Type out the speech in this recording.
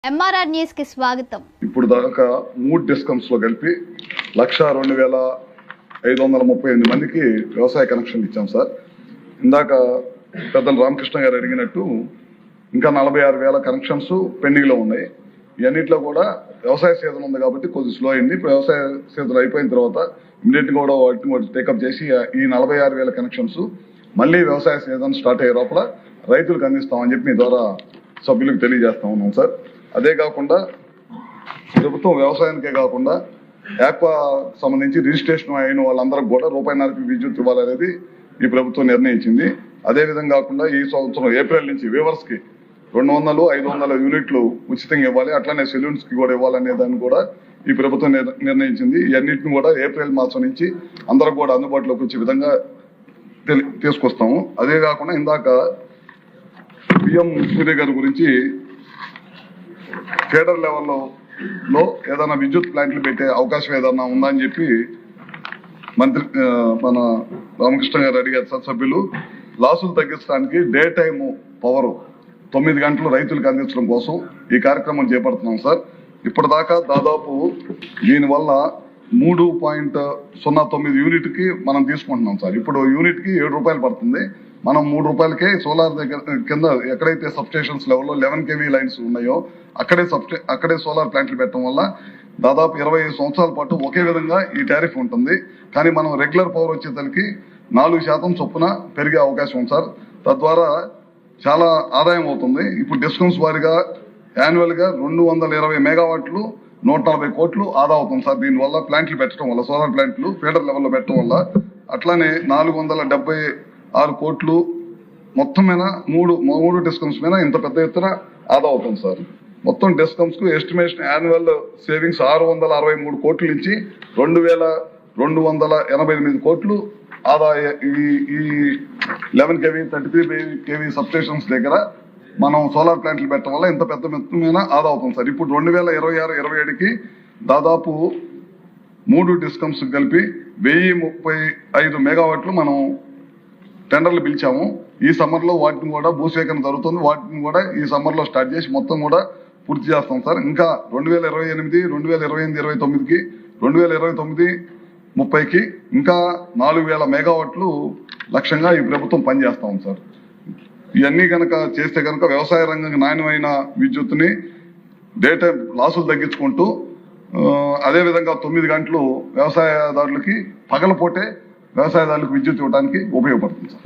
MRR news కి స్వాగతం. ఇప్పుడు దాకా 3 డిస్కమ్స్ లో కలిపి 1,02,538 మందికి వ్యవసాయ కనెక్షన్లు ఇచ్చాం సార్. ఇందాక పెద్దలు రామకృష్ణ గారు అడిగినట్టు ఇంకా 46,000 కనెక్షన్స్ పెండింగ్ లో ఉన్నాయి. ఇవన్నిట్లో కూడా వ్యవసాయ సీజన్ ఉంది కాబట్టి కొద్దిగా స్లో అయింది. వ్యవసాయ సీజన్ అయిపోయిన తర్వాత ఇమీడియట్ కూడా వాటిని టేకప్ చేసి ఈ 46,000 కనెక్షన్స్ మళ్ళీ వ్యవసాయ సీజన్ స్టార్ట్ అయ్యే లోపల రైతులకు అందిస్తామని చెప్పి మీ ద్వారా సభ్యులకు తెలియజేస్తా ఉన్నాం సార్. అదే కాకుండా ప్రభుత్వం వ్యవసాయానికే కాకుండా యాక్వా సంబంధించి రిజిస్ట్రేషన్ అయిన వాళ్ళందరికీ కూడా ₹1.5 విద్యుత్ ఇవ్వాలనేది ఈ ప్రభుత్వం నిర్ణయించింది. అదేవిధంగా కాకుండా ఈ సంవత్సరం ఏప్రిల్ నుంచి వీవర్స్ కి 200-500 యూనిట్లు ఉచితంగా ఇవ్వాలి, అట్లానే సెలూన్స్ కి కూడా ఇవ్వాలనే దాన్ని కూడా ఈ ప్రభుత్వం నిర్ణయించింది. ఇవన్నింటిని కూడా ఏప్రిల్ మాసం నుంచి అందరికి కూడా అందుబాటులోకి వచ్చే విధంగా తీసుకొస్తాము. అదే కాకుండా ఇందాక పిఎం సూర్య గారి గురించి ఫెడరల్ లెవెల్లో ఏదైనా విద్యుత్ ప్లాంట్లు పెట్టే అవకాశం ఏదన్నా ఉందని చెప్పి మంత్రి మన రామకృష్ణ గారు అడిగారు సార్. సభ్యులు లాసులు తగ్గించడానికి డే టైమ్ పవర్ 9 గంటలు రైతులకు అందించడం కోసం ఈ కార్యక్రమం చేపడుతున్నాం సార్. ఇప్పటిదాకా దాదాపు దీనివల్ల 3.09 యూనిట్ కి మనం తీసుకుంటున్నాం సార్. ఇప్పుడు యూనిట్ కి ₹7 పడుతుంది. మనం ₹3కే సోలార్ దగ్గర కింద ఎక్కడైతే సబ్స్టేషన్స్ లెవెల్లో 11 kV లైన్స్ ఉన్నాయో అక్కడే సోలార్ ప్లాంట్లు పెట్టడం వల్ల దాదాపు 25 సంవత్సరాల పాటు ఒకే విధంగా ఈ టారిఫ్ ఉంటుంది. కానీ మనం రెగ్యులర్ పవర్ వచ్చేసరికి 4% చొప్పున పెరిగే అవకాశం ఉంది సార్. తద్వారా చాలా ఆదాయం అవుతుంది. ఇప్పుడు డిస్కమ్స్ వారిగా యాన్యువల్ గా 220 మెగావాట్లు 140 కోట్లు ఆదా అవుతుంది సార్. దీనివల్ల ప్లాంట్లు పెట్టడం వల్ల, సోలార్ ప్లాంట్లు ఫీడర్ లెవెల్లో పెట్టడం వల్ల, అట్లానే 476 కోట్లు మొత్తం మీద మూడు డిస్కమ్స్ మీద ఇంత పెద్ద ఎత్తున ఆదా అవుతుంది సార్. మొత్తం డిస్కమ్స్ కు ఎస్టిమేషన్ యాన్యువల్ సేవింగ్స్ 663 కోట్ల నుంచి 2,288 కోట్లు ఆదాయ ఈ 11 kV 33 kV సబ్స్టేషన్స్ దగ్గర మనం సోలార్ ప్లాంట్లు పెట్టడం వల్ల ఇంత పెద్ద మొత్తమైన ఆదా అవుతుంది సార్. ఇప్పుడు 2026-27కి దాదాపు 3 డిస్కమ్స్ కలిపి 1035 మెగావాట్లు మనం టెండర్లు పిలిచాము. ఈ సమ్మర్ లో వాటిని కూడా భూసేకరణ జరుగుతుంది. వాటిని కూడా ఈ సమ్మర్ లో స్టార్ట్ చేసి మొత్తం కూడా పూర్తి చేస్తాం సార్. ఇంకా 2028, 2028, 29కి 2029-30కి ఇంకా 4,000 మెగావాట్లు లక్ష్యంగా ఈ ప్రభుత్వం పనిచేస్తాం సార్. ఇవన్నీ కనుక చేస్తే కనుక వ్యవసాయ రంగం నాణ్యమైన విద్యుత్తుని డే టైం లాసులు తగ్గించుకుంటూ అదేవిధంగా 9 గంటలు వ్యవసాయదారులకి పగలపోటే వ్యవసాయదారులకు విద్యుత్ ఇవ్వడానికి ఉపయోగపడుతుంది సార్.